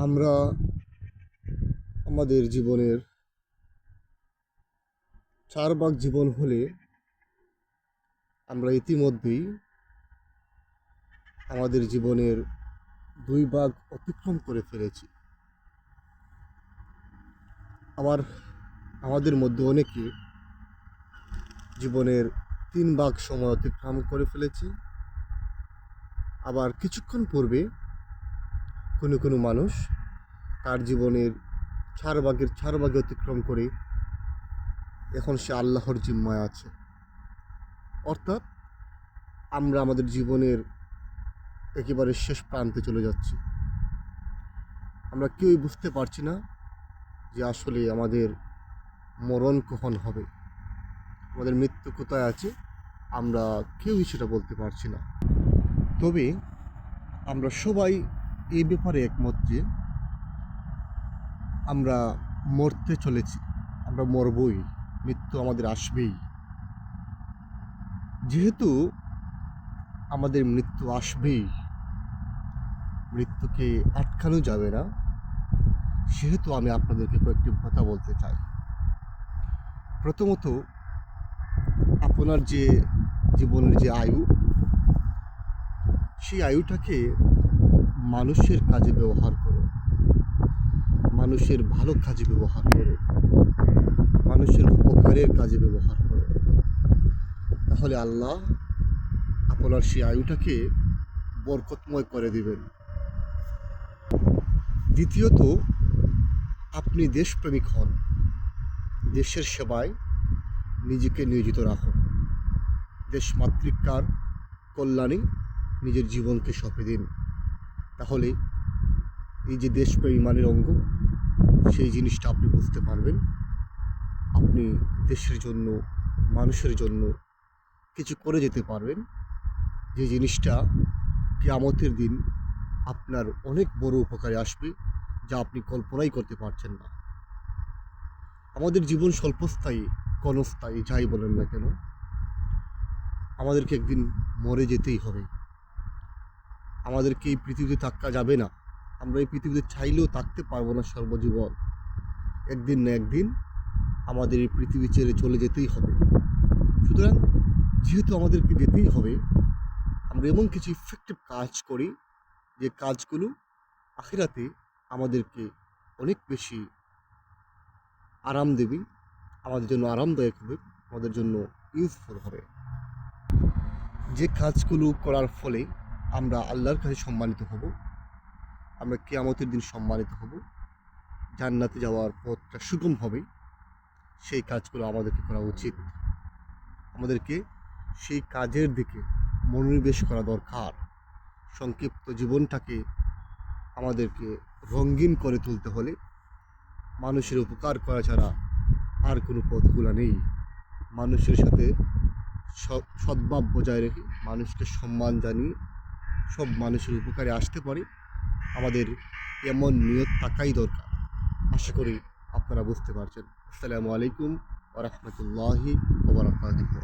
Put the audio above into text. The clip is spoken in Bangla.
আমরা আমাদের জীবনের 4 ভাগ জীবন হলে আমরা ইতিমধ্যেই আমাদের জীবনের 2 ভাগ অতিক্রম করে ফেলেছি। আবার আমাদের মধ্যে অনেকে জীবনের 3 ভাগ সময় অতিক্রম করে ফেলেছি। আবার কিছুক্ষণ পূর্বে কোনো মানুষ তার জীবনের 4 ভাগে অতিক্রম করে এখন সে আল্লাহর জিম্মায় আছে। অর্থাৎ আমরা আমাদের জীবনের একেবারে শেষ প্রান্তে চলে যাচ্ছি। আমরা কেউই বুঝতে পারছি না যে আসলে আমাদের মরণ কখন হবে, আমাদের মৃত্যু কোথায় আছে, আমরা কেউই সেটা বলতে পারছি না। তবে আমরা সবাই এই ব্যাপারে একমত যে আমরা মরতে চলেছি, আমরা মরবই, মৃত্যু আমাদের আসবেই। যেহেতু আমাদের মৃত্যু আসবেই, মৃত্যুকে আটকানো যাবে না, সেহেতু আমি আপনাদেরকে কয়েকটি কথা বলতে চাই। প্রথমত, আপনার যে জীবনের যে আয়ু, সেই আয়ুটাকে মানুষের কাজে ব্যবহার করো, মানুষের ভালো কাজে ব্যবহার করো, মানুষের উপকারের কাজে ব্যবহার করো। তাহলে আল্লাহ আপনার সেই আয়ুটাকে বরকতময় করে দিবেন। দ্বিতীয়ত, আপনি দেশপ্রেমিক হন, দেশের সেবায় নিজেকে নিয়োজিত রাখুন, দেশমাতৃকার কল্যাণে নিজের জীবনকে সঁপে দিন। তাহলে এই যে দেশপ্রেমী মানের অঙ্গ, সেই জিনিসটা আপনি বুঝতে পারবেন। আপনি দেশের জন্য, মানুষের জন্য কিছু করে যেতে পারবেন, যে জিনিসটা কিয়ামতের দিন আপনার অনেক বড় উপকারে আসবে, যা আপনি কল্পনাই করতে পারছেন না। আমাদের জীবন স্বল্পস্থায়ী, ক্ষণস্থায়ী, যাই বলেন না কেন, আমাদেরকে একদিন মরে যেতেই হবে। আমাদেরকে এই পৃথিবীতে থাকা যাবে না, আমরা এই পৃথিবীতে চাইলেও থাকতে পারবো না সর্বজীবন। একদিন না একদিন আমাদের এই পৃথিবী ছেড়ে চলে যেতেই হবে। সুতরাং যেহেতু আমাদেরকে যেতেই হবে, আমরা এমন কিছু ইফেক্টিভ কাজ করি, যে কাজগুলো আখিরাতে আমাদেরকে অনেক বেশি আরাম দেবে, আমাদের জন্য আরামদায়ক হবে, আমাদের জন্য ইউজফুল হবে। যে কাজগুলো করার ফলে আমরা আল্লাহর কাছে সম্মানিত হব, আমরা কিয়ামতের দিন সম্মানিত হব, জান্নাতে যাওয়ার পথটা সুগম হবে, সেই কাজগুলো আমাদেরকে করা উচিত। আমাদেরকে সেই কাজের দিকে মনোনিবেশ করা দরকার। সংক্ষিপ্ত জীবনটাকে আমাদেরকে রঙিন করে তুলতে হলে মানুষের উপকার করা ছাড়া আর কোনো পথগুলো নেই। মানুষের সাথে সদ্ভাব বজায় রেখে, মানুষকে সম্মান জানিয়ে সব মানুষের উপকারে আসতে পারে, আমাদের এমন নিয়ত থাকাই দরকার। আশা করি আপনারা বুঝতে পারছেন। আসসালামু আলাইকুম ওয়া রাহমাতুল্লাহি ওয়া বারাকাতুহু।